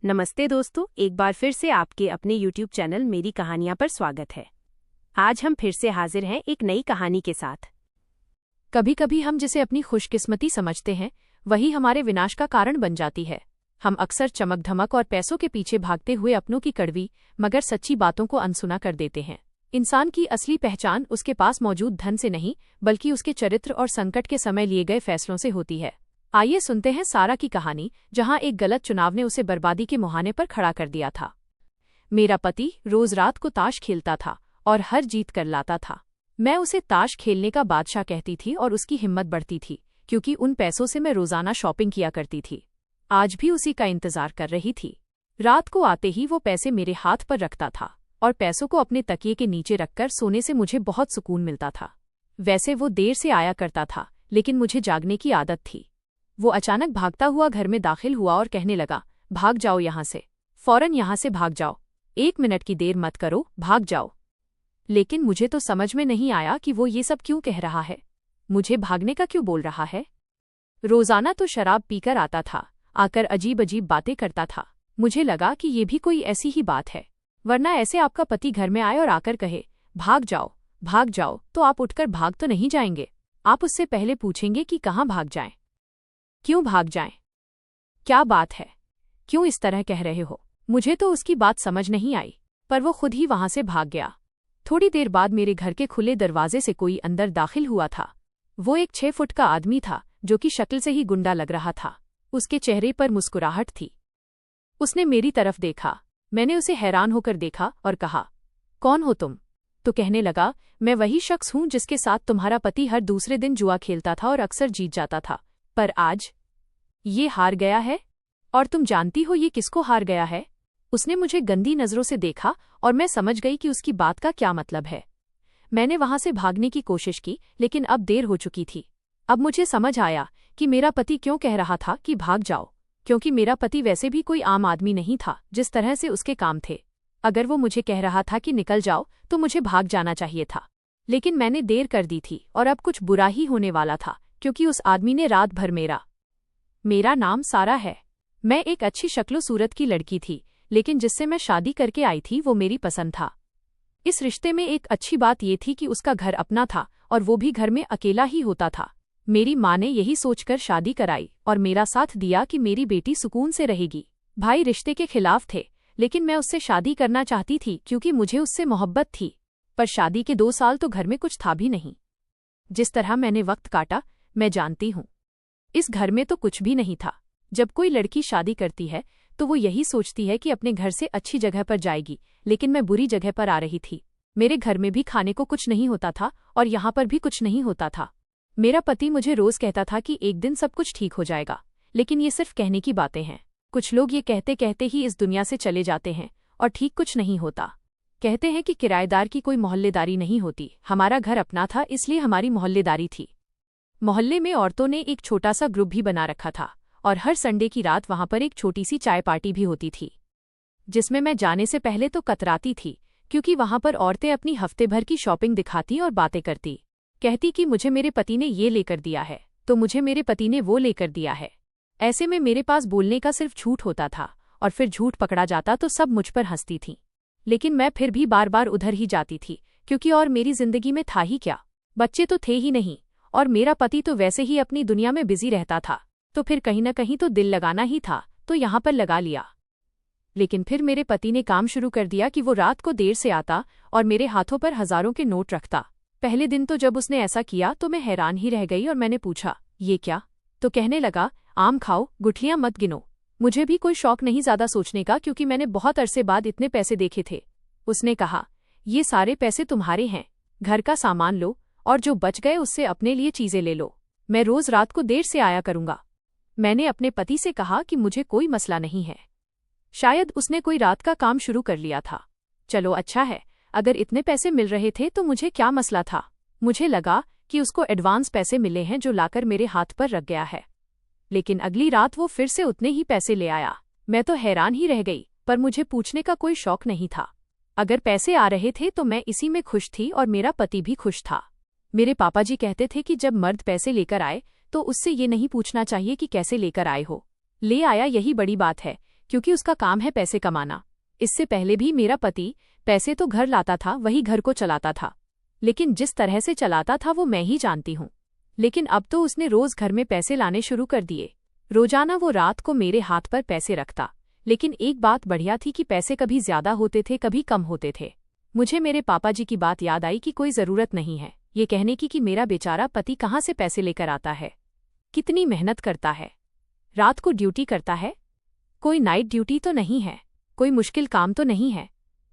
नमस्ते दोस्तों, एक बार फिर से आपके अपने YouTube चैनल मेरी कहानियां पर स्वागत है। आज हम फिर से हाजिर हैं एक नई कहानी के साथ। कभी कभी हम जिसे अपनी खुशकिस्मती समझते हैं वही हमारे विनाश का कारण बन जाती है। हम अक्सर चमक धमक और पैसों के पीछे भागते हुए अपनों की कड़वी मगर सच्ची बातों को अनसुना कर देते हैं। इंसान की असली पहचान उसके पास मौजूद धन से नहीं बल्कि उसके चरित्र और संकट के समय लिए गए फैसलों से होती है। आइए सुनते हैं सारा की कहानी, जहां एक गलत चुनाव ने उसे बर्बादी के मुहाने पर खड़ा कर दिया था। मेरा पति रोज रात को ताश खेलता था और हर जीत कर लाता था। मैं उसे ताश खेलने का बादशाह कहती थी और उसकी हिम्मत बढ़ती थी क्योंकि उन पैसों से मैं रोजाना शॉपिंग किया करती थी। आज भी उसी का इंतजार कर रही थी। रात को आते ही वो पैसे मेरे हाथ पर रखता था और पैसों को अपने तकिए के नीचे रखकर सोने से मुझे बहुत सुकून मिलता था। वैसे वो देर से आया करता था, लेकिन मुझे जागने की आदत थी। वो अचानक भागता हुआ घर में दाखिल हुआ और कहने लगा, भाग जाओ यहाँ से, फौरन यहाँ से भाग जाओ, 1 मिनट की देर मत करो, भाग जाओ। लेकिन मुझे तो समझ में नहीं आया कि वो ये सब क्यों कह रहा है, मुझे भागने का क्यों बोल रहा है। रोजाना तो शराब पीकर आता था, आकर अजीब अजीब बातें करता था। मुझे लगा कि ये भी कोई ऐसी ही बात है, वरना ऐसे आपका पति घर में आए और आकर कहे भाग जाओ, तो आप उठकर भाग तो नहीं जाएंगे। आप उससे पहले पूछेंगे कि कहाँ भाग जाएं, क्यों भाग जाएं, क्या बात है, क्यों इस तरह कह रहे हो। मुझे तो उसकी बात समझ नहीं आई, पर वो खुद ही वहां से भाग गया। थोड़ी देर बाद मेरे घर के खुले दरवाजे से कोई अंदर दाखिल हुआ था। वो एक 6 फुट का आदमी था जो कि शक्ल से ही गुंडा लग रहा था। उसके चेहरे पर मुस्कुराहट थी। उसने मेरी तरफ देखा। मैंने उसे हैरान होकर देखा और कहा, कौन हो तुम? तो कहने लगा, मैं वही शख्स हूं जिसके साथ तुम्हारा पति हर दूसरे दिन जुआ खेलता था और अक्सर जीत जाता था, पर आज ये हार गया है। और तुम जानती हो ये किसको हार गया है? उसने मुझे गंदी नजरों से देखा और मैं समझ गई कि उसकी बात का क्या मतलब है। मैंने वहां से भागने की कोशिश की, लेकिन अब देर हो चुकी थी। अब मुझे समझ आया कि मेरा पति क्यों कह रहा था कि भाग जाओ, क्योंकि मेरा पति वैसे भी कोई आम आदमी नहीं था जिस तरह से उसके काम थे। अगर वो मुझे कह रहा था कि निकल जाओ तो मुझे भाग जाना चाहिए था, लेकिन मैंने देर कर दी थी और अब कुछ बुरा ही होने वाला था, क्योंकि उस आदमी ने रात भर मेरा नाम सारा है। मैं एक अच्छी शक्लो सूरत की लड़की थी, लेकिन जिससे मैं शादी करके आई थी वो मेरी पसंद था। इस रिश्ते में एक अच्छी बात ये थी कि उसका घर अपना था और वो भी घर में अकेला ही होता था। मेरी माँ ने यही सोचकर शादी कराई और मेरा साथ दिया कि मेरी बेटी सुकून से रहेगी। भाई रिश्ते के खिलाफ थे, लेकिन मैं उससे शादी करना चाहती थी क्योंकि मुझे उससे मोहब्बत थी। पर शादी के 2 साल तो घर में कुछ था भी नहीं। जिस तरह मैंने वक्त काटा, मैं जानती हूँ। इस घर में तो कुछ भी नहीं था। जब कोई लड़की शादी करती है तो वो यही सोचती है कि अपने घर से अच्छी जगह पर जाएगी, लेकिन मैं बुरी जगह पर आ रही थी। मेरे घर में भी खाने को कुछ नहीं होता था और यहाँ पर भी कुछ नहीं होता था। मेरा पति मुझे रोज कहता था कि एक दिन सब कुछ ठीक हो जाएगा, लेकिन ये सिर्फ कहने की बातें हैं। कुछ लोग ये कहते कहते ही इस दुनिया से चले जाते हैं और ठीक कुछ नहीं होता। कहते हैं कि किराएदार की कोई मोहल्लेदारी नहीं होती। हमारा घर अपना था, इसलिए हमारी मोहल्लेदारी थी। मोहल्ले में औरतों ने एक छोटा सा ग्रुप भी बना रखा था और हर संडे की रात वहां पर एक छोटी सी चाय पार्टी भी होती थी, जिसमें मैं जाने से पहले तो कतराती थी, क्योंकि वहां पर औरतें अपनी हफ्ते भर की शॉपिंग दिखाती और बातें करती। कहती कि मुझे मेरे पति ने ये लेकर दिया है, तो मुझे मेरे पति ने वो लेकर दिया है। ऐसे में मेरे पास बोलने का सिर्फ झूठ होता था और फिर झूठ पकड़ा जाता तो सब मुझ पर हंसती थीं। लेकिन मैं फिर भी बार बार उधर ही जाती थी, क्योंकि और मेरी जिंदगी में था ही क्या, बच्चे तो थे ही नहीं और मेरा पति तो वैसे ही अपनी दुनिया में बिजी रहता था, तो फिर कहीं न कहीं तो दिल लगाना ही था, तो यहाँ पर लगा लिया। लेकिन फिर मेरे पति ने काम शुरू कर दिया कि वो रात को देर से आता और मेरे हाथों पर हजारों के नोट रखता। पहले दिन तो जब उसने ऐसा किया तो मैं हैरान ही रह गई और मैंने पूछा, ये क्या? तो कहने लगा, आम खाओ, गुठलियां मत गिनो। मुझे भी कोई शौक नहीं ज्यादा सोचने का, क्योंकि मैंने बहुत अरसे बाद इतने पैसे देखे थे। उसने कहा, ये सारे पैसे तुम्हारे हैं, घर का सामान लो और जो बच गए उससे अपने लिए चीजें ले लो। मैं रोज रात को देर से आया करूंगा। मैंने अपने पति से कहा कि मुझे कोई मसला नहीं है। शायद उसने कोई रात का काम शुरू कर लिया था। चलो अच्छा है, अगर इतने पैसे मिल रहे थे तो मुझे क्या मसला था। मुझे लगा कि उसको एडवांस पैसे मिले हैं जो लाकर मेरे हाथ पर रख गया है। लेकिन अगली रात वो फिर से उतने ही पैसे ले आया। मैं तो हैरान ही रह गई, पर मुझे पूछने का कोई शौक नहीं था। अगर पैसे आ रहे थे तो मैं इसी में खुश थी और मेरा पति भी खुश था। मेरे पापा जी कहते थे कि जब मर्द पैसे लेकर आए तो उससे ये नहीं पूछना चाहिए कि कैसे लेकर आए हो, ले आया यही बड़ी बात है, क्योंकि उसका काम है पैसे कमाना। इससे पहले भी मेरा पति पैसे तो घर लाता था, वही घर को चलाता था, लेकिन जिस तरह से चलाता था वो मैं ही जानती हूँ। लेकिन अब तो उसने रोज घर में पैसे लाने शुरू कर दिए। रोजाना वो रात को मेरे हाथ पर पैसे रखता, लेकिन एक बात बढ़िया थी कि पैसे कभी ज्यादा होते थे, कभी कम होते थे। मुझे मेरे पापा जी की बात याद आई कि कोई जरूरत नहीं है ये कहने की कि मेरा बेचारा पति कहाँ से पैसे लेकर आता है, कितनी मेहनत करता है, रात को ड्यूटी करता है, कोई नाइट ड्यूटी तो नहीं है, कोई मुश्किल काम तो नहीं है,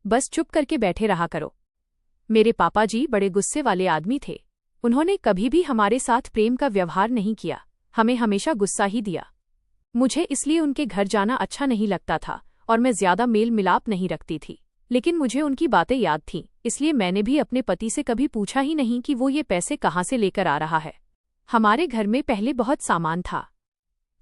बस चुप करके बैठे रहा करो। मेरे पापा जी बड़े गुस्से वाले आदमी थे। उन्होंने कभी भी हमारे साथ प्रेम का व्यवहार नहीं किया, हमें हमेशा गुस्सा ही दिया। मुझे इसलिए उनके घर जाना अच्छा नहीं लगता था और मैं ज्यादा मेल मिलाप नहीं रखती थी। लेकिन मुझे उनकी बातें याद थीं, इसलिए मैंने भी अपने पति से कभी पूछा ही नहीं कि वो ये पैसे कहाँ से लेकर आ रहा है। हमारे घर में पहले बहुत सामान था।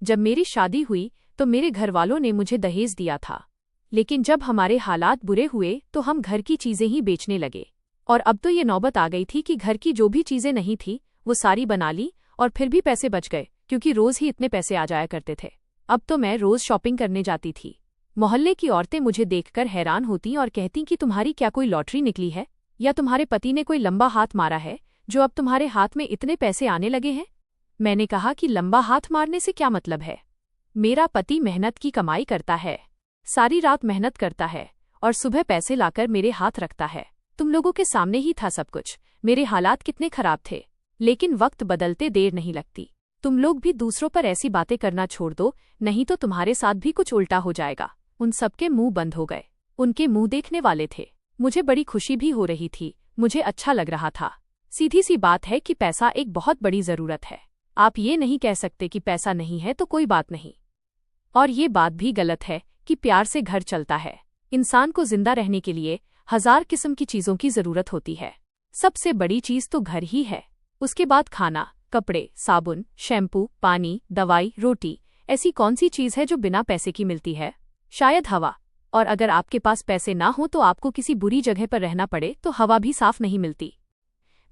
जब मेरी शादी हुई तो मेरे घरवालों ने मुझे दहेज दिया था, लेकिन जब हमारे हालात बुरे हुए तो हम घर की चीजें ही बेचने लगे। और अब तो ये नौबत आ गई थी कि घर की जो भी चीजें नहीं थी वो सारी बना ली, और फिर भी पैसे बच गए क्योंकि रोज ही इतने पैसे आ जाया करते थे। अब तो मैं रोज शॉपिंग करने जाती थी। मोहल्ले की औरतें मुझे देखकर हैरान होती और कहती कि तुम्हारी क्या कोई लॉटरी निकली है, या तुम्हारे पति ने कोई लंबा हाथ मारा है जो अब तुम्हारे हाथ में इतने पैसे आने लगे हैं। मैंने कहा कि लंबा हाथ मारने से क्या मतलब है। मेरा पति मेहनत की कमाई करता है, सारी रात मेहनत करता है और सुबह पैसे लाकर मेरे हाथ रखता है। तुम लोगों के सामने ही था सब कुछ, मेरे हालात कितने खराब थे। लेकिन वक्त बदलते देर नहीं लगती। तुम लोग भी दूसरों पर ऐसी बातें करना छोड़ दो, नहीं तो तुम्हारे साथ भी कुछ उल्टा हो जाएगा। उन सबके मुंह बंद हो गए। उनके मुंह देखने वाले थे। मुझे बड़ी खुशी भी हो रही थी, मुझे अच्छा लग रहा था। सीधी सी बात है कि पैसा एक बहुत बड़ी जरूरत है। आप ये नहीं कह सकते कि पैसा नहीं है तो कोई बात नहीं। और ये बात भी गलत है कि प्यार से घर चलता है। इंसान को जिंदा रहने के लिए 1000 किस्म की चीजों की जरूरत होती है। सबसे बड़ी चीज तो घर ही है। उसके बाद खाना, कपड़े, साबुन, शैम्पू, पानी, दवाई, रोटी। ऐसी कौन सी चीज है जो बिना पैसे की मिलती है? शायद हवा। और अगर आपके पास पैसे ना हो तो आपको किसी बुरी जगह पर रहना पड़े तो हवा भी साफ नहीं मिलती।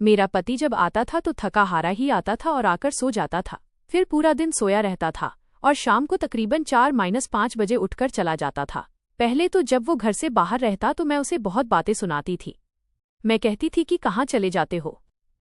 मेरा पति जब आता था तो थका हारा ही आता था और आकर सो जाता था, फिर पूरा दिन सोया रहता था और शाम को तकरीबन 4-5 बजे उठकर चला जाता था। पहले तो जब वो घर से बाहर रहता तो मैं उसे बहुत बातें सुनाती थी। मैं कहती थी कि कहाँ चले जाते हो,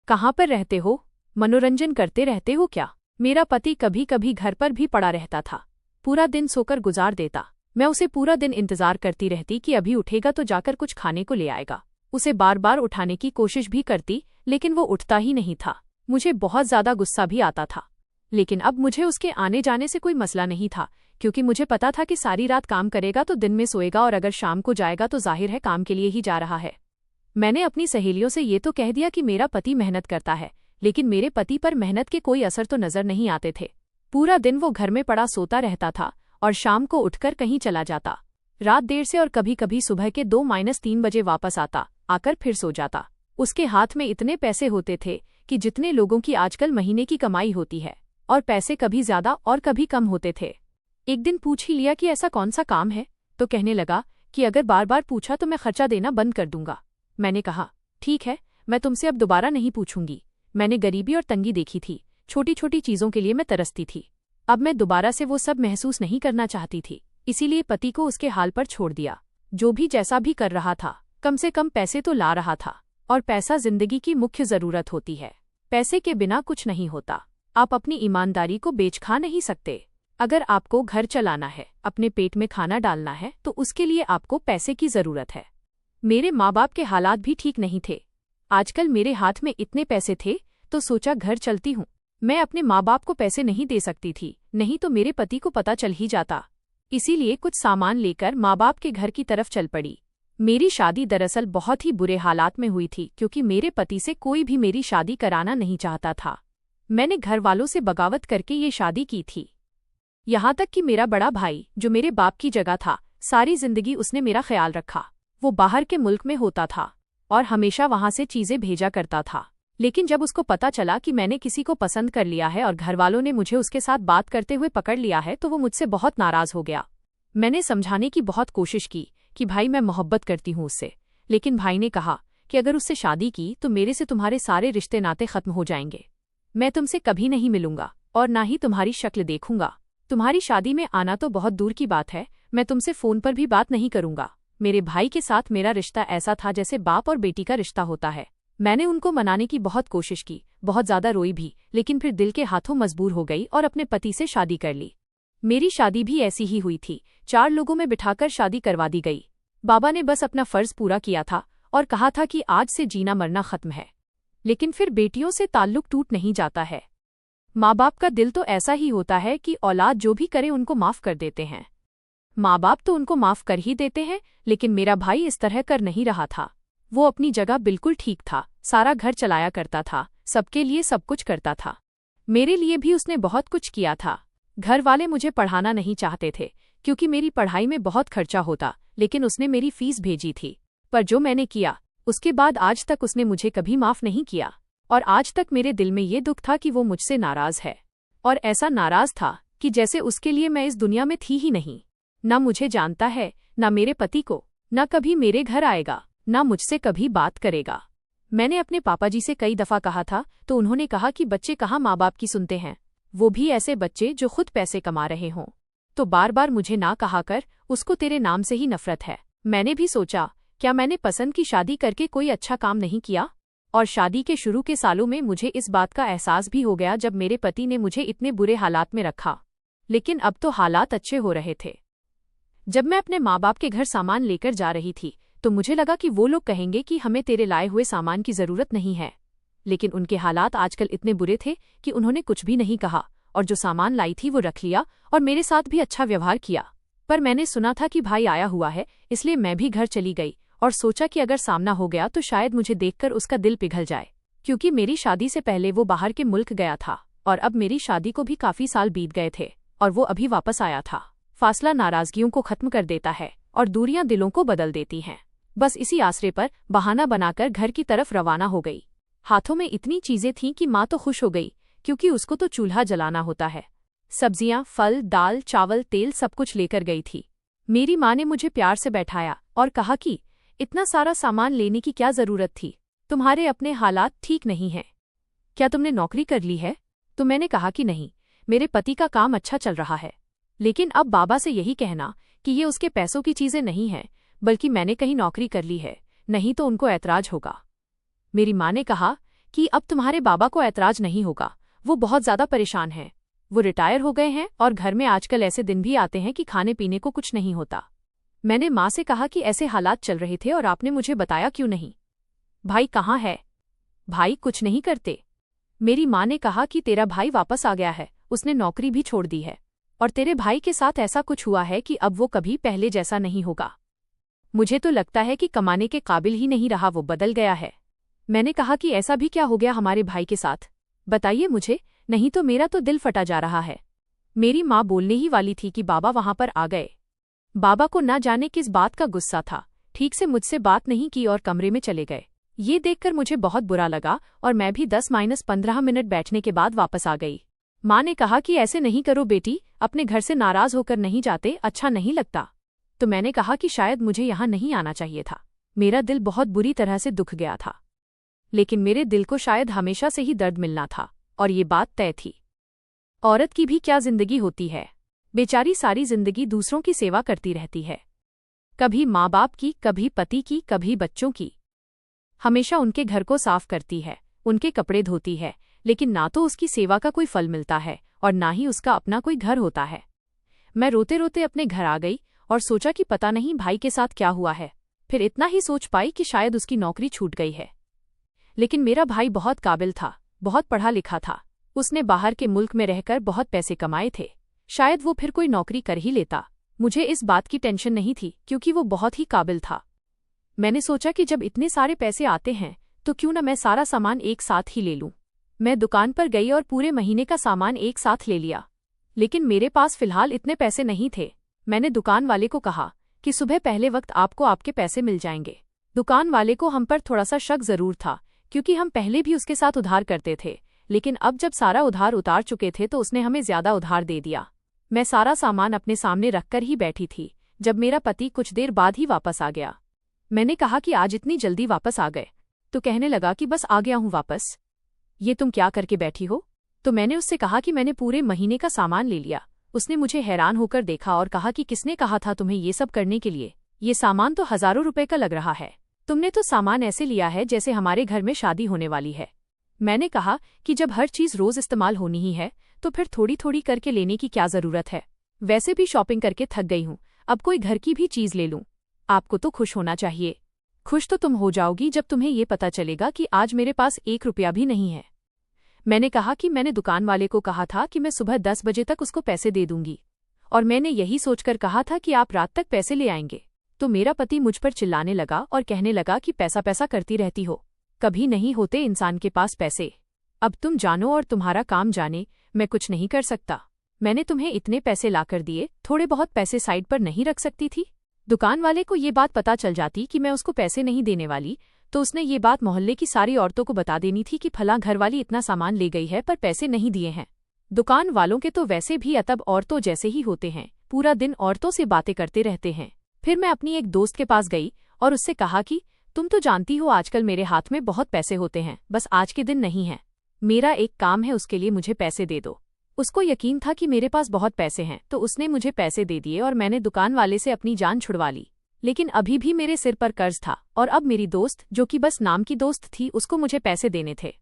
कहाँ पर रहते हो, मनोरंजन करते रहते हो क्या? मेरा पति कभी कभी घर पर भी पड़ा रहता था, पूरा दिन सोकर गुजार देता। मैं उसे पूरा दिन इंतजार करती रहती कि अभी उठेगा तो जाकर कुछ खाने को ले आएगा। उसे बार बार उठाने की कोशिश भी करती, लेकिन वो उठता ही नहीं था। मुझे बहुत ज्यादा गुस्सा भी आता था, लेकिन अब मुझे उसके आने जाने से कोई मसला नहीं था, क्योंकि मुझे पता था कि सारी रात काम करेगा तो दिन में सोएगा, और अगर शाम को जाएगा तो जाहिर है काम के लिए ही जा रहा है। मैंने अपनी सहेलियों से ये तो कह दिया कि मेरा पति मेहनत करता है, लेकिन मेरे पति पर मेहनत के कोई असर तो नजर नहीं आते थे। पूरा दिन वो घर में पड़ा सोता रहता था और शाम को उठकर कहीं चला जाता, रात देर से, और कभी कभी सुबह के 2-3 बजे वापस आता, आकर फिर सो जाता। उसके हाथ में इतने पैसे होते थे कि जितने लोगों की आजकल महीने की कमाई होती है, और पैसे कभी ज्यादा और कभी कम होते थे। एक दिन पूछ ही लिया कि ऐसा कौन सा काम है, तो कहने लगा कि अगर बार बार पूछा तो मैं खर्चा देना बंद कर दूंगा। मैंने कहा ठीक है, मैं तुमसे अब दोबारा नहीं पूछूंगी। मैंने गरीबी और तंगी देखी थी, छोटी छोटी चीजों के लिए मैं तरसती थी। अब मैं दोबारा से वो सब महसूस नहीं करना चाहती थी, इसीलिए पति को उसके हाल पर छोड़ दिया। जो भी जैसा भी कर रहा था, कम से कम पैसे तो ला रहा था, और पैसा जिंदगी की मुख्य जरूरत होती है। पैसे के बिना कुछ नहीं होता। आप अपनी ईमानदारी को बेच खा नहीं सकते। अगर आपको घर चलाना है, अपने पेट में खाना डालना है, तो उसके लिए आपको पैसे की जरूरत है। मेरे माँ बाप के हालात भी ठीक नहीं थे। आजकल मेरे हाथ में इतने पैसे थे तो सोचा घर चलती हूँ। मैं अपने माँ बाप को पैसे नहीं दे सकती थी, नहीं तो मेरे पति को पता चल ही जाता। इसीलिए कुछ सामान लेकर माँ बाप के घर की तरफ चल पड़ी। मेरी शादी दरअसल बहुत ही बुरे हालात में हुई थी, क्योंकि मेरे पति से कोई भी मेरी शादी कराना नहीं चाहता था। मैंने घर वालों से बगावत करके ये शादी की थी। यहाँ तक कि मेरा बड़ा भाई, जो मेरे बाप की जगह था, सारी जिंदगी उसने मेरा ख्याल रखा। वो बाहर के मुल्क में होता था और हमेशा वहां से चीजें भेजा करता था। लेकिन जब उसको पता चला कि मैंने किसी को पसंद कर लिया है और घरवालों ने मुझे उसके साथ बात करते हुए पकड़ लिया है, तो वो मुझसे बहुत नाराज हो गया। मैंने समझाने की बहुत कोशिश की कि भाई मैं मोहब्बत करती हूँ उससे, लेकिन भाई ने कहा कि अगर उससे शादी की तो मेरे से तुम्हारे सारे रिश्ते नाते खत्म हो जाएंगे। मैं तुमसे कभी नहीं मिलूंगा और ना ही तुम्हारी शक्ल देखूंगा। तुम्हारी शादी में आना तो बहुत दूर की बात है, मैं तुमसे फोन पर भी बात नहीं करूंगा। मेरे भाई के साथ मेरा रिश्ता ऐसा था जैसे बाप और बेटी का रिश्ता होता है। मैंने उनको मनाने की बहुत कोशिश की, बहुत ज्यादा रोई भी, लेकिन फिर दिल के हाथों मजबूर हो गई और अपने पति से शादी कर ली। मेरी शादी भी ऐसी ही हुई थी, 4 लोगों में बिठाकर शादी करवा दी गई। बाबा ने बस अपना फर्ज पूरा किया था और कहा था कि आज से जीना मरना खत्म है। लेकिन फिर बेटियों से ताल्लुक टूट नहीं जाता है। माँ बाप का दिल तो ऐसा ही होता है कि औलाद जो भी करे उनको माफ कर देते हैं। माँ बाप तो उनको माफ कर ही देते हैं, लेकिन मेरा भाई इस तरह कर नहीं रहा था। वो अपनी जगह बिल्कुल ठीक था, सारा घर चलाया करता था, सबके लिए सब कुछ करता था। मेरे लिए भी उसने बहुत कुछ किया था। घर वाले मुझे पढ़ाना नहीं चाहते थे क्योंकि मेरी पढ़ाई में बहुत खर्चा होता, लेकिन उसने मेरी फीस भेजी थी। पर जो मैंने किया उसके बाद आज तक उसने मुझे कभी माफ नहीं किया, और आज तक मेरे दिल में ये दुख था कि वो मुझसे नाराज है। और ऐसा नाराज था कि जैसे उसके लिए मैं इस दुनिया में थी ही नहीं। न मुझे जानता है, न मेरे पति को, न कभी मेरे घर आएगा, न मुझसे कभी बात करेगा। मैंने अपने पापा जी से कई दफा कहा था तो उन्होंने कहा कि बच्चे कहाँ माँ बाप की सुनते हैं, वो भी ऐसे बच्चे जो खुद पैसे कमा रहे हों। तो बार बार मुझे ना कहा कर, उसको तेरे नाम से ही नफरत है। मैंने भी सोचा, क्या मैंने पसंद की शादी करके कोई अच्छा काम नहीं किया? और शादी के शुरू के सालों में मुझे इस बात का एहसास भी हो गया जब मेरे पति ने मुझे इतने बुरे हालात में रखा। लेकिन अब तो हालात अच्छे हो रहे थे। जब मैं अपने माँ बाप के घर सामान लेकर जा रही थी तो मुझे लगा कि वो लोग कहेंगे कि हमें तेरे लाए हुए सामान की जरूरत नहीं है। लेकिन उनके हालात आजकल इतने बुरे थे कि उन्होंने कुछ भी नहीं कहा और जो सामान लाई थी वो रख लिया और मेरे साथ भी अच्छा व्यवहार किया। पर मैंने सुना था कि भाई आया हुआ है, इसलिए मैं भी घर चली गई और सोचा कि अगर सामना हो गया तो शायद मुझे देखकर उसका दिल पिघल जाए, क्योंकि मेरी शादी से पहले वो बाहर के मुल्क गया था और अब मेरी शादी को भी काफी साल बीत गए थे और वो अभी वापस आया था। फासला नाराजगियों को खत्म कर देता है और दूरियां दिलों को बदल देती हैं। बस इसी आसरे पर बहाना बनाकर घर की तरफ रवाना हो गई। हाथों में इतनी चीजें थीं कि माँ तो खुश हो गई, क्योंकि उसको तो चूल्हा जलाना होता है। सब्जियां, फल, दाल, चावल, तेल सब कुछ लेकर गई थी। मेरी माँ ने मुझे प्यार से बैठाया और कहा कि इतना सारा सामान लेने की क्या जरूरत थी, तुम्हारे अपने हालात ठीक नहीं हैं। क्या तुमने नौकरी कर ली है? तो मैंने कहा कि नहीं, मेरे पति का काम अच्छा चल रहा है। लेकिन अब बाबा से यही कहना कि ये उसके पैसों की चीजें नहीं हैं, बल्कि मैंने कहीं नौकरी कर ली है, नहीं तो उनको ऐतराज होगा। मेरी माँ ने कहा कि अब तुम्हारे बाबा को ऐतराज नहीं होगा, वो बहुत ज्यादा परेशान हैं। वो रिटायर हो गए हैं और घर में आजकल ऐसे दिन भी आते हैं कि खाने पीने को कुछ नहीं होता। मैंने माँ से कहा कि ऐसे हालात चल रहे थे और आपने मुझे बताया क्यों नहीं? भाई कहाँ है? भाई कुछ नहीं करते। मेरी माँ ने कहा कि तेरा भाई वापस आ गया है, उसने नौकरी भी छोड़ दी है और तेरे भाई के साथ ऐसा कुछ हुआ है कि अब वो कभी पहले जैसा नहीं होगा। मुझे तो लगता है कि कमाने के काबिल ही नहीं रहा, वो बदल गया है। मैंने कहा कि ऐसा भी क्या हो गया हमारे भाई के साथ, बताइए मुझे, नहीं तो मेरा तो दिल फटा जा रहा है। मेरी माँ बोलने ही वाली थी कि बाबा वहां पर आ गए। बाबा को ना जाने किस बात का गुस्सा था, ठीक से मुझसे बात नहीं की और कमरे में चले गए। ये देखकर मुझे बहुत बुरा लगा और मैं भी 10-15 मिनट बैठने के बाद वापस आ गई। माँ ने कहा कि ऐसे नहीं करो बेटी, अपने घर से नाराज होकर नहीं जाते, अच्छा नहीं लगता। तो मैंने कहा कि शायद मुझे यहाँ नहीं आना चाहिए था। मेरा दिल बहुत बुरी तरह से दुख गया था, लेकिन मेरे दिल को शायद हमेशा से ही दर्द मिलना था और ये बात तय थी। औरत की भी क्या जिंदगी होती है, बेचारी सारी जिंदगी दूसरों की सेवा करती रहती है, कभी माँ बाप की, कभी पति की, कभी बच्चों की। हमेशा उनके घर को साफ करती है, उनके कपड़े धोती है, लेकिन ना तो उसकी सेवा का कोई फल मिलता है और ना ही उसका अपना कोई घर होता है। मैं रोते रोते अपने घर आ गई और सोचा कि पता नहीं भाई के साथ क्या हुआ है। फिर इतना ही सोच पाई कि शायद उसकी नौकरी छूट गई है। लेकिन मेरा भाई बहुत काबिल था, बहुत पढ़ा लिखा था। उसने बाहर के मुल्क में रहकर बहुत पैसे कमाए थे, शायद वो फिर कोई नौकरी कर ही लेता। मुझे इस बात की टेंशन नहीं थी क्योंकि वो बहुत ही काबिल था। मैंने सोचा कि जब इतने सारे पैसे आते हैं तो क्यों न मैं सारा सामान एक साथ ही ले लूं। मैं दुकान पर गई और पूरे महीने का सामान एक साथ ले लिया। लेकिन मेरे पास फिलहाल इतने पैसे नहीं थे। मैंने दुकान वाले को कहा कि सुबह पहले वक्त आपको आपके पैसे मिल जाएंगे। दुकान वाले को हम पर थोड़ा सा शक जरूर था क्योंकि हम पहले भी उसके साथ उधार करते थे, लेकिन अब जब सारा उधार उतार चुके थे तो उसने हमें ज्यादा उधार दे दिया। मैं सारा सामान अपने सामने रखकर ही बैठी थी जब मेरा पति कुछ देर बाद ही वापस आ गया। मैंने कहा कि आज इतनी जल्दी वापस आ गए? तो कहने लगा कि बस आ गया हूँ वापस। ये तुम क्या करके बैठी हो? तो मैंने उससे कहा कि मैंने पूरे महीने का सामान ले लिया उसने मुझे हैरान होकर देखा और कहा कि किसने कहा था तुम्हें ये सब करने के लिए? ये सामान तो हजारों रुपए का लग रहा है। तुमने तो सामान ऐसे लिया है जैसे हमारे घर में शादी होने वाली है। मैंने कहा कि जब हर चीज रोज इस्तेमाल होनी ही है तो फिर थोड़ी थोड़ी करके लेने की क्या जरूरत है? वैसे भी शॉपिंग करके थक गई हूँ, अब कोई घर की भी चीज ले लूं। आपको तो खुश होना चाहिए। खुश तो तुम हो जाओगी जब तुम्हें ये पता चलेगा कि आज मेरे पास 1 रुपया भी नहीं है। मैंने कहा कि मैंने दुकान वाले को कहा था कि मैं सुबह 10 बजे तक उसको पैसे दे दूंगी, और मैंने यही सोचकर कहा था कि आप रात तक पैसे ले आएंगे। तो मेरा पति मुझ पर चिल्लाने लगा और कहने लगा कि पैसा पैसा करती रहती हो, कभी नहीं होते इंसान के पास पैसे। अब तुम जानो और तुम्हारा काम जाने, मैं कुछ नहीं कर सकता। मैंने तुम्हें इतने पैसे लाकर दिए, थोड़े बहुत पैसे साइड पर नहीं रख सकती थी? दुकान वाले को ये बात पता चल जाती कि मैं उसको पैसे नहीं देने वाली, तो उसने ये बात मोहल्ले की सारी औरतों को बता देनी थी कि फलां घरवाली इतना सामान ले गई है पर पैसे नहीं दिए हैं। दुकान वालों के तो वैसे भी अतब औरतों जैसे ही होते हैं, पूरा दिन औरतों से बातें करते रहते हैं। फिर मैं अपनी एक दोस्त के पास गई और उससे कहा कि तुम तो जानती हो आजकल मेरे हाथ में बहुत पैसे होते हैं, बस आज के दिन नहीं है। मेरा एक काम है, उसके लिए मुझे पैसे दे दो। उसको यकीन था कि मेरे पास बहुत पैसे हैं, तो उसने मुझे पैसे दे दिए और मैंने दुकान वाले से अपनी जान छुड़वा ली। लेकिन अभी भी मेरे सिर पर कर्ज था और अब मेरी दोस्त, जो कि बस नाम की दोस्त थी, उसको मुझे पैसे देने थे।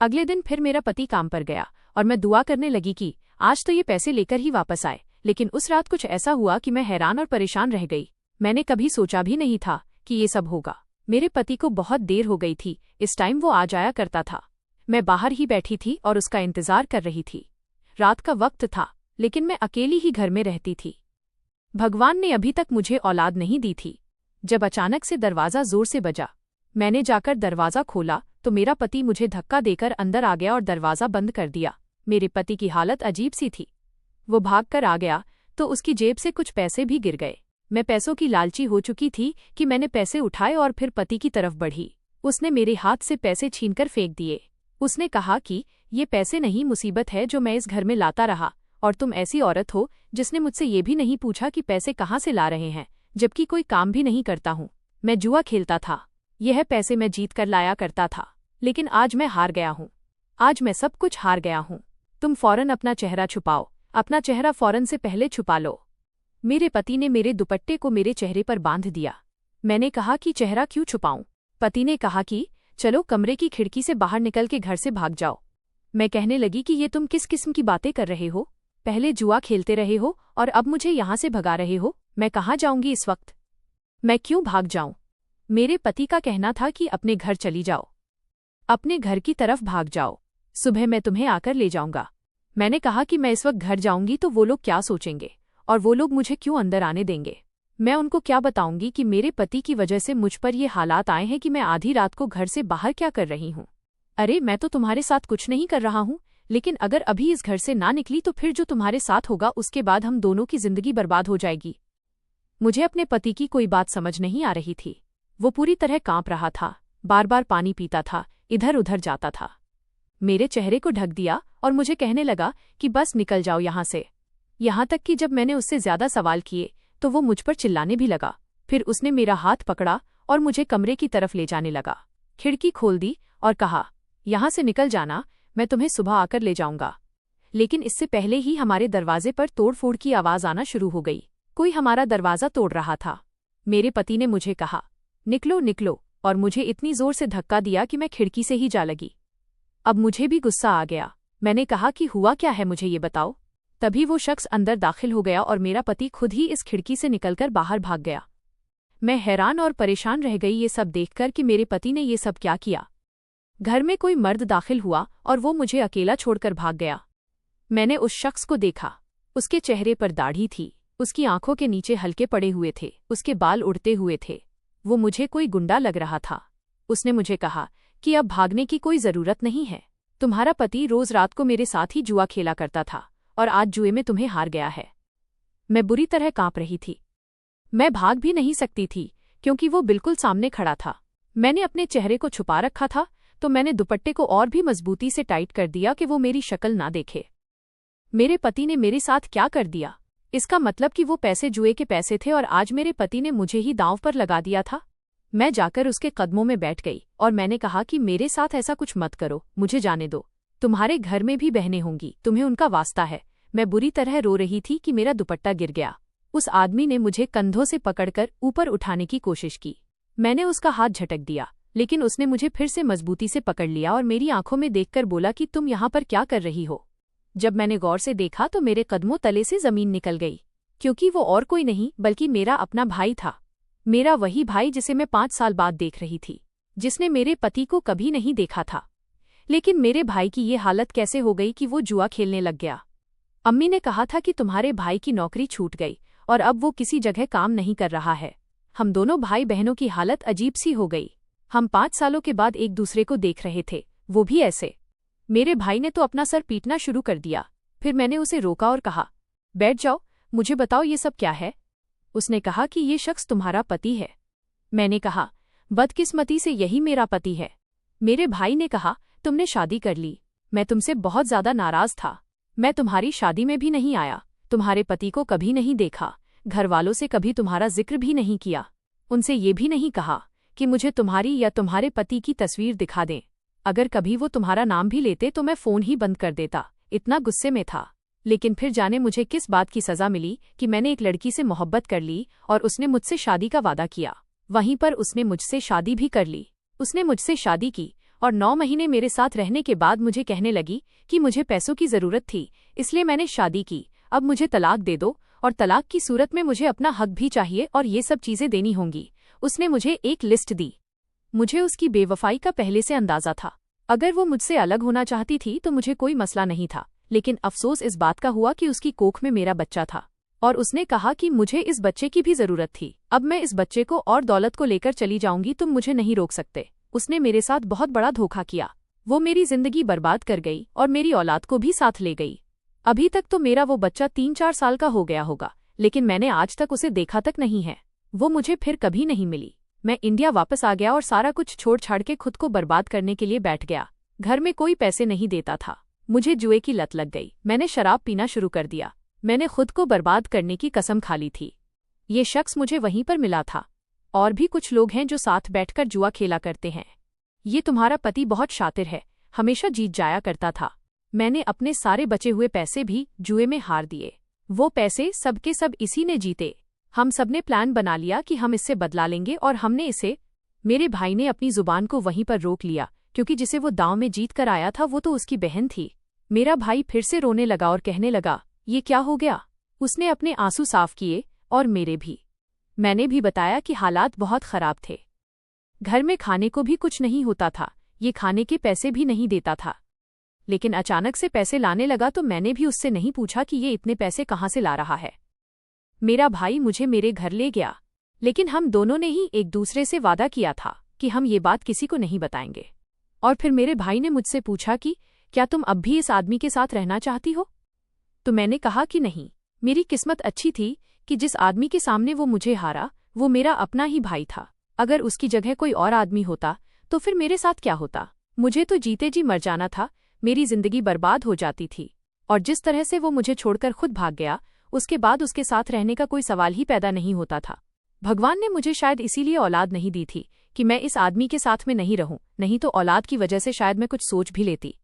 अगले दिन फिर मेरा पति काम पर गया और मैं दुआ करने लगी कि आज तो ये पैसे लेकर ही वापस आए। लेकिन उस रात कुछ ऐसा हुआ कि मैं हैरान और परेशान रह गई। मैंने कभी सोचा भी नहीं था कि ये सब होगा। मेरे पति को बहुत देर हो गई थी, इस टाइम वो आ जाया करता था। मैं बाहर ही बैठी थी और उसका इंतजार कर रही थी। रात का वक्त था, लेकिन मैं अकेली ही घर में रहती थी। भगवान ने अभी तक मुझे औलाद नहीं दी थी। जब अचानक से दरवाज़ा जोर से बजा, मैंने जाकर दरवाज़ा खोला तो मेरा पति मुझे धक्का देकर अंदर आ गया और दरवाज़ा बंद कर दिया। मेरे पति की हालत अजीब सी थी। वो भागकर आ गया तो उसकी जेब से कुछ पैसे भी गिर गए। मैं पैसों की लालची हो चुकी थी कि मैंने पैसे उठाए और फिर पति की तरफ बढ़ी। उसने मेरे हाथ से पैसे छीनकर फेंक दिए। उसने कहा कि ये पैसे नहीं, मुसीबत है जो मैं इस घर में लाता रहा, और तुम ऐसी औरत हो जिसने मुझसे ये भी नहीं पूछा कि पैसे कहाँ से ला रहे हैं, जबकि कोई काम भी नहीं करता हूँ। मैं जुआ खेलता था, यह पैसे मैं जीत कर लाया करता था, लेकिन आज मैं हार गया हूँ। आज मैं सब कुछ हार गया हूँ। तुम फौरन अपना चेहरा छुपाओ, अपना चेहरा फौरन से पहले छुपा लो। मेरे पति ने मेरे दुपट्टे को मेरे चेहरे पर बांध दिया। मैंने कहा कि चेहरा क्यों छुपाऊं? पति ने कहा कि चलो कमरे की खिड़की से बाहर निकल के घर से भाग जाओ। मैं कहने लगी कि ये तुम किस किस्म की बातें कर रहे हो? पहले जुआ खेलते रहे हो और अब मुझे यहाँ से भगा रहे हो। मैं कहाँ जाऊंगी इस वक्त? मैं क्यों भाग जाऊं? मेरे पति का कहना था कि अपने घर चली जाओ, अपने घर की तरफ भाग जाओ, सुबह मैं तुम्हें आकर ले जाऊंगा। मैंने कहा कि मैं इस वक्त घर जाऊंगी तो वो लोग क्या सोचेंगे और वो लोग मुझे क्यों अंदर आने देंगे? मैं उनको क्या बताऊंगी कि मेरे पति की वजह से मुझ पर ये हालात आए हैं कि मैं आधी रात को घर से बाहर क्या कर रही हूँ? अरे मैं तो तुम्हारे साथ कुछ नहीं कर रहा हूँ, लेकिन अगर अभी इस घर से ना निकली तो फिर जो तुम्हारे साथ होगा उसके बाद हम दोनों की जिंदगी बर्बाद हो जाएगी। मुझे अपने पति की कोई बात समझ नहीं आ रही थी। वो पूरी तरह कांप रहा था, बार बार पानी पीता था, इधर उधर जाता था। मेरे चेहरे को ढक दिया और मुझे कहने लगा कि बस निकल जाओ यहाँ से। यहाँ तक कि जब मैंने उससे ज्यादा सवाल किए तो वो मुझ पर चिल्लाने भी लगा। फिर उसने मेरा हाथ पकड़ा और मुझे कमरे की तरफ ले जाने लगा। खिड़की खोल दी और कहा, यहाँ से निकल जाना, मैं तुम्हें सुबह आकर ले जाऊंगा। लेकिन इससे पहले ही हमारे दरवाजे पर तोड़फोड़ की आवाज आना शुरू हो गई। कोई हमारा दरवाजा तोड़ रहा था। मेरे पति ने मुझे कहा, निकलो निकलो, और मुझे इतनी जोर से धक्का दिया कि मैं खिड़की से ही जा लगी। अब मुझे भी गुस्सा आ गया। मैंने कहा कि हुआ क्या है, मुझे ये बताओ। तभी वो शख्स अंदर दाखिल हो गया और मेरा पति खुद ही इस खिड़की से निकलकर बाहर भाग गया। मैं हैरान और परेशान रह गई ये सब देखकर कि मेरे पति ने ये सब क्या किया। घर में कोई मर्द दाखिल हुआ और वो मुझे अकेला छोड़कर भाग गया। मैंने उस शख्स को देखा। उसके चेहरे पर दाढ़ी थी, उसकी आंखों के नीचे हल्के पड़े हुए थे, उसके बाल उड़ते हुए थे। वो मुझे कोई गुंडा लग रहा था। उसने मुझे कहा कि अब भागने की कोई जरूरत नहीं है। तुम्हारा पति रोज रात को मेरे साथ ही जुआ खेला करता था और आज जुए में तुम्हें हार गया है। मैं बुरी तरह कांप रही थी। मैं भाग भी नहीं सकती थी क्योंकि वो बिल्कुल सामने खड़ा था। मैंने अपने चेहरे को छुपा रखा था, तो मैंने दुपट्टे को और भी मजबूती से टाइट कर दिया कि वो मेरी शक्ल ना देखे। मेरे पति ने मेरे साथ क्या कर दिया? इसका मतलब कि वो पैसे जुए के पैसे थे और आज मेरे पति ने मुझे ही दांव पर लगा दिया था। मैं जाकर उसके कदमों में बैठ गई और मैंने कहा कि मेरे साथ ऐसा कुछ मत करो, मुझे जाने दो। तुम्हारे घर में भी बहनें होंगी, तुम्हें उनका वास्ता है, मैं बुरी तरह रो रही थी कि मेरा दुपट्टा गिर गया। उस आदमी ने मुझे कंधों से पकड़कर ऊपर उठाने की कोशिश की। मैंने उसका हाथ झटक दिया, लेकिन उसने मुझे फिर से मजबूती से पकड़ लिया और मेरी आंखों में देखकर बोला कि तुम यहाँ पर क्या कर रही हो। जब मैंने गौर से देखा तो मेरे कदमों तले से जमीन निकल गई, क्योंकि वो और कोई नहीं बल्कि मेरा अपना भाई था। मेरा वही भाई जिसे मैं 5 साल बाद देख रही थी, जिसने मेरे पति को कभी नहीं देखा था। लेकिन मेरे भाई की ये हालत कैसे हो गई कि वो जुआ खेलने लग गया। अम्मी ने कहा था कि तुम्हारे भाई की नौकरी छूट गई और अब वो किसी जगह काम नहीं कर रहा है। हम दोनों भाई बहनों की हालत अजीब सी हो गई। हम 5 सालों के बाद एक दूसरे को देख रहे थे, वो भी ऐसे। मेरे भाई ने तो अपना सर पीटना शुरू कर दिया। फिर मैंने उसे रोका और कहा, बैठ जाओ, मुझे बताओ ये सब क्या है। उसने कहा कि ये शख्स तुम्हारा पति है। मैंने कहा, बदकिस्मती से यही मेरा पति है। मेरे भाई ने कहा, तुमने शादी कर ली। मैं तुमसे बहुत ज्यादा नाराज था। मैं तुम्हारी शादी में भी नहीं आया, तुम्हारे पति को कभी नहीं देखा, घर वालों से कभी तुम्हारा जिक्र भी नहीं किया, उनसे ये भी नहीं कहा कि मुझे तुम्हारी या तुम्हारे पति की तस्वीर दिखा दें। अगर कभी वो तुम्हारा नाम भी लेते तो मैं फोन ही बंद कर देता, इतना गुस्से में था। लेकिन फिर जाने मुझे किस बात की सजा मिली कि मैंने एक लड़की से मोहब्बत कर ली और उसने मुझसे शादी का वादा किया। वहीं पर उसने मुझसे शादी भी कर ली। उसने मुझसे शादी की और 9 महीने मेरे साथ रहने के बाद मुझे कहने लगी कि मुझे पैसों की जरूरत थी, इसलिए मैंने शादी की। अब मुझे तलाक दे दो और तलाक की सूरत में मुझे अपना हक भी चाहिए और ये सब चीजें देनी होंगी। उसने मुझे एक लिस्ट दी। मुझे उसकी बेवफाई का पहले से अंदाजा था। अगर वो मुझसे अलग होना चाहती थी तो मुझे कोई मसला नहीं था, लेकिन अफसोस इस बात का हुआ कि उसकी कोख में मेरा बच्चा था और उसने कहा कि मुझे इस बच्चे की भी जरूरत थी। अब मैं इस बच्चे को और दौलत को लेकर चली जाऊंगी, तुम मुझे नहीं रोक सकते। उसने मेरे साथ बहुत बड़ा धोखा किया। वो मेरी जिंदगी बर्बाद कर गई और मेरी औलाद को भी साथ ले गई। अभी तक तो मेरा वो बच्चा 3-4 साल का हो गया होगा, लेकिन मैंने आज तक उसे देखा तक नहीं है। वो मुझे फिर कभी नहीं मिली। मैं इंडिया वापस आ गया और सारा कुछ छोड़ छाड़ के खुद को बर्बाद करने के लिए बैठ गया। घर में कोई पैसे नहीं देता था। मुझे जुए की लत लग गई। मैंने शराब पीना शुरू कर दिया। मैंने खुद को बर्बाद करने की कसम खा ली थी। ये शख्स मुझे वहीं पर मिला था। और भी कुछ लोग हैं जो साथ बैठकर जुआ खेला करते हैं। ये तुम्हारा पति बहुत शातिर है, हमेशा जीत जाया करता था। मैंने अपने सारे बचे हुए पैसे भी जुए में हार दिए। वो पैसे सबके सब इसी ने जीते। हम सबने प्लान बना लिया कि हम इससे बदला लेंगे और हमने इसे। मेरे भाई ने अपनी जुबान को वहीं पर रोक लिया, क्योंकि जिसे वो दांव में जीत कर आया था वो तो उसकी बहन थी। मेरा भाई फिर से रोने लगा और कहने लगा, ये क्या हो गया। उसने अपने आंसू साफ किए और मेरे भी। मैंने भी बताया कि हालात बहुत खराब थे। घर में खाने को भी कुछ नहीं होता था, ये खाने के पैसे भी नहीं देता था। लेकिन अचानक से पैसे लाने लगा तो मैंने भी उससे नहीं पूछा कि ये इतने पैसे कहाँ से ला रहा है। मेरा भाई मुझे मेरे घर ले गया, लेकिन हम दोनों ने ही एक दूसरे से वादा किया था कि हम ये बात किसी को नहीं बताएंगे। और फिर मेरे भाई ने मुझसे पूछा कि क्या तुम अब भी इस आदमी के साथ रहना चाहती हो। तो मैंने कहा कि नहीं। मेरी किस्मत अच्छी थी कि जिस आदमी के सामने वो मुझे हारा वो मेरा अपना ही भाई था। अगर उसकी जगह कोई और आदमी होता तो फिर मेरे साथ क्या होता। मुझे तो जीते जी मर जाना था, मेरी जिंदगी बर्बाद हो जाती थी। और जिस तरह से वो मुझे छोड़कर खुद भाग गया, उसके बाद उसके साथ रहने का कोई सवाल ही पैदा नहीं होता था। भगवान ने मुझे शायद इसीलिए औलाद नहीं दी थी कि मैं इस आदमी के साथ में नहीं रहूं, नहीं तो औलाद की वजह से शायद मैं कुछ सोच भी लेती।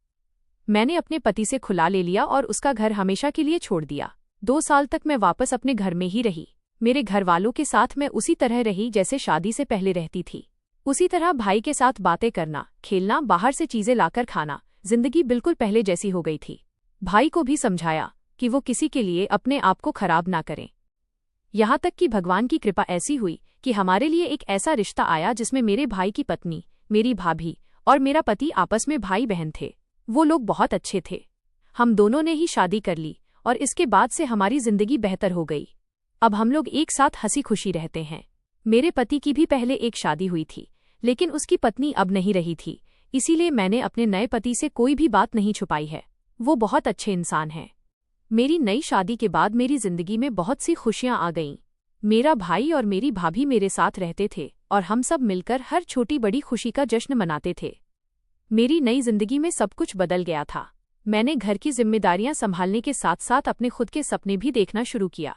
मैंने अपने पति से खुला ले लिया और उसका घर हमेशा के लिए छोड़ दिया। 2 साल तक मैं वापस अपने घर में ही रही। मेरे घर वालों के साथ मैं उसी तरह रही जैसे शादी से पहले रहती थी। उसी तरह भाई के साथ बातें करना, खेलना, बाहर से चीजें लाकर खाना, जिंदगी बिल्कुल पहले जैसी हो गई थी। भाई को भी समझाया कि वो किसी के लिए अपने आप को खराब ना करें। यहाँ तक कि भगवान की कृपा ऐसी हुई कि हमारे लिए एक ऐसा रिश्ता आया जिसमें मेरे भाई की पत्नी, मेरी भाभी और मेरा पति आपस में भाई बहन थे। वो लोग बहुत अच्छे थे। हम दोनों ने ही शादी कर ली और इसके बाद से हमारी जिंदगी बेहतर हो गई। अब हम लोग एक साथ हंसी खुशी रहते हैं। मेरे पति की भी पहले एक शादी हुई थी, लेकिन उसकी पत्नी अब नहीं रही थी, इसीलिए मैंने अपने नए पति से कोई भी बात नहीं छुपाई है। वो बहुत अच्छे इंसान हैं। मेरी नई शादी के बाद मेरी जिंदगी में बहुत सी खुशियां आ गईं। मेरा भाई और मेरी भाभी मेरे साथ रहते थे और हम सब मिलकर हर छोटी बड़ी खुशी का जश्न मनाते थे। मेरी नई जिंदगी में सब कुछ बदल गया था। मैंने घर की जिम्मेदारियां संभालने के साथ साथ अपने खुद के सपने भी देखना शुरू किया।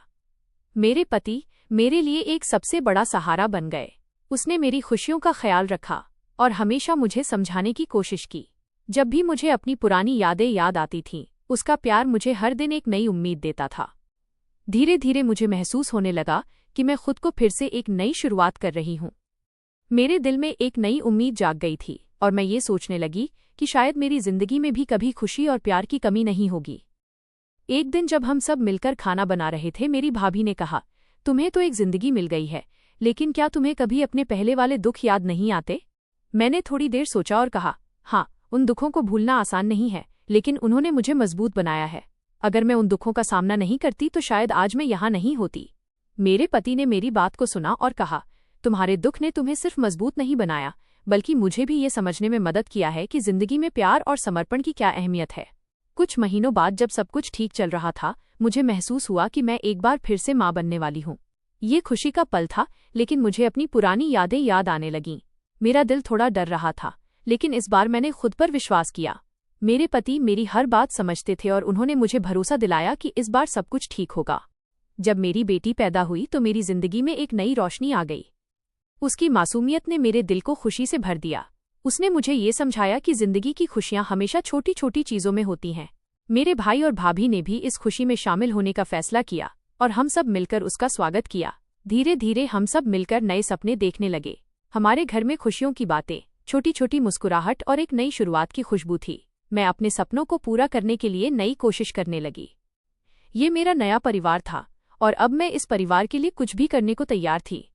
मेरे पति मेरे लिए एक सबसे बड़ा सहारा बन गए। उसने मेरी खुशियों का ख्याल रखा और हमेशा मुझे समझाने की कोशिश की। जब भी मुझे अपनी पुरानी यादें याद आती थीं, उसका प्यार मुझे हर दिन एक नई उम्मीद देता था। धीरे धीरे मुझे महसूस होने लगा कि मैं खुद को फिर से एक नई शुरुआत कर रही हूँ। मेरे दिल में एक नई उम्मीद जाग गई थी और मैं ये सोचने लगी कि शायद मेरी जिंदगी में भी कभी खुशी और प्यार की कमी नहीं होगी। एक दिन जब हम सब मिलकर खाना बना रहे थे, मेरी भाभी ने कहा, तुम्हें तो एक जिंदगी मिल गई है, लेकिन क्या तुम्हें कभी अपने पहले वाले दुख याद नहीं आते? मैंने थोड़ी देर सोचा और कहा, हाँ, उन दुखों को भूलना आसान नहीं है, लेकिन उन्होंने मुझे मजबूत बनाया है। अगर मैं उन दुखों का सामना नहीं करती तो शायद आज मैं यहाँ नहीं होती। मेरे पति ने मेरी बात को सुना और कहा, तुम्हारे दुख ने तुम्हें सिर्फ मजबूत नहीं बनाया, बल्कि मुझे भी ये समझने में मदद किया है कि जिंदगी में प्यार और समर्पण की क्या अहमियत है। कुछ महीनों बाद जब सब कुछ ठीक चल रहा था, मुझे महसूस हुआ कि मैं एक बार फिर से माँ बनने वाली हूँ। ये खुशी का पल था, लेकिन मुझे अपनी पुरानी यादें याद आने लगीं। मेरा दिल थोड़ा डर रहा था, लेकिन इस बार मैंने खुद पर विश्वास किया। मेरे पति मेरी हर बात समझते थे और उन्होंने मुझे भरोसा दिलाया कि इस बार सब कुछ ठीक होगा। जब मेरी बेटी पैदा हुई तो मेरी जिंदगी में एक नई रोशनी आ गई। उसकी मासूमियत ने मेरे दिल को खुशी से भर दिया। उसने मुझे ये समझाया कि जिंदगी की खुशियां हमेशा छोटी छोटी चीजों में होती हैं। मेरे भाई और भाभी ने भी इस खुशी में शामिल होने का फैसला किया और हम सब मिलकर उसका स्वागत किया। धीरे धीरे हम सब मिलकर नए सपने देखने लगे। हमारे घर में खुशियों की बातें, छोटी छोटी मुस्कुराहट और एक नई शुरुआत की खुशबू थी। मैं अपने सपनों को पूरा करने के लिए नई कोशिश करने लगी। ये मेरा नया परिवार था और अब मैं इस परिवार के लिए कुछ भी करने को तैयार थी।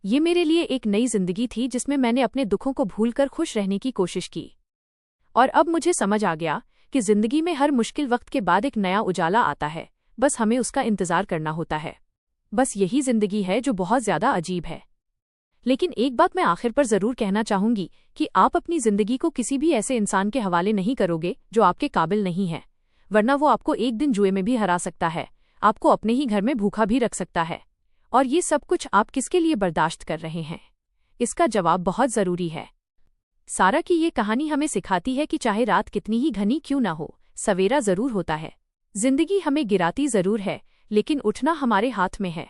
ये मेरे लिए एक नई जिंदगी थी जिसमें मैंने अपने दुखों को भूलकर खुश रहने की कोशिश की। और अब मुझे समझ आ गया कि जिंदगी में हर मुश्किल वक्त के बाद एक नया उजाला आता है, बस हमें उसका इंतजार करना होता है। बस यही जिंदगी है जो बहुत ज्यादा अजीब है। लेकिन एक बात मैं आखिर पर जरूर कहना चाहूंगी कि आप अपनी जिंदगी को किसी भी ऐसे इंसान के हवाले नहीं करोगे जो आपके काबिल नहीं है, वरना वो आपको एक दिन जुए में भी हरा सकता है, आपको अपने ही घर में भूखा भी रख सकता है। और ये सब कुछ आप किसके लिए बर्दाश्त कर रहे हैं? इसका जवाब बहुत जरूरी है। सारा की ये कहानी हमें सिखाती है कि चाहे रात कितनी ही घनी क्यों न हो, सवेरा जरूर होता है। जिंदगी हमें गिराती जरूर है, लेकिन उठना हमारे हाथ में है।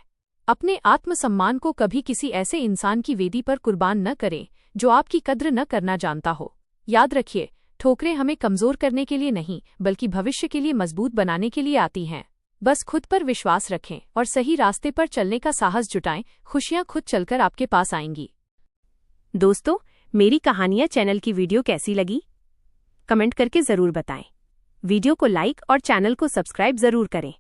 अपने आत्मसम्मान को कभी किसी ऐसे इंसान की वेदी पर कुर्बान न करें जो आपकी कद्र न करना जानता हो। याद रखिए, ठोकरें हमें कमजोर करने के लिए नहीं, बल्कि भविष्य के लिए मजबूत बनाने के लिए आती हैं। बस खुद पर विश्वास रखें और सही रास्ते पर चलने का साहस जुटाएं, खुशियां खुद चलकर आपके पास आएंगी। दोस्तों, मेरी कहानियाँ चैनल की वीडियो कैसी लगी? कमेंट करके जरूर बताएं। वीडियो को लाइक और चैनल को सब्सक्राइब जरूर करें।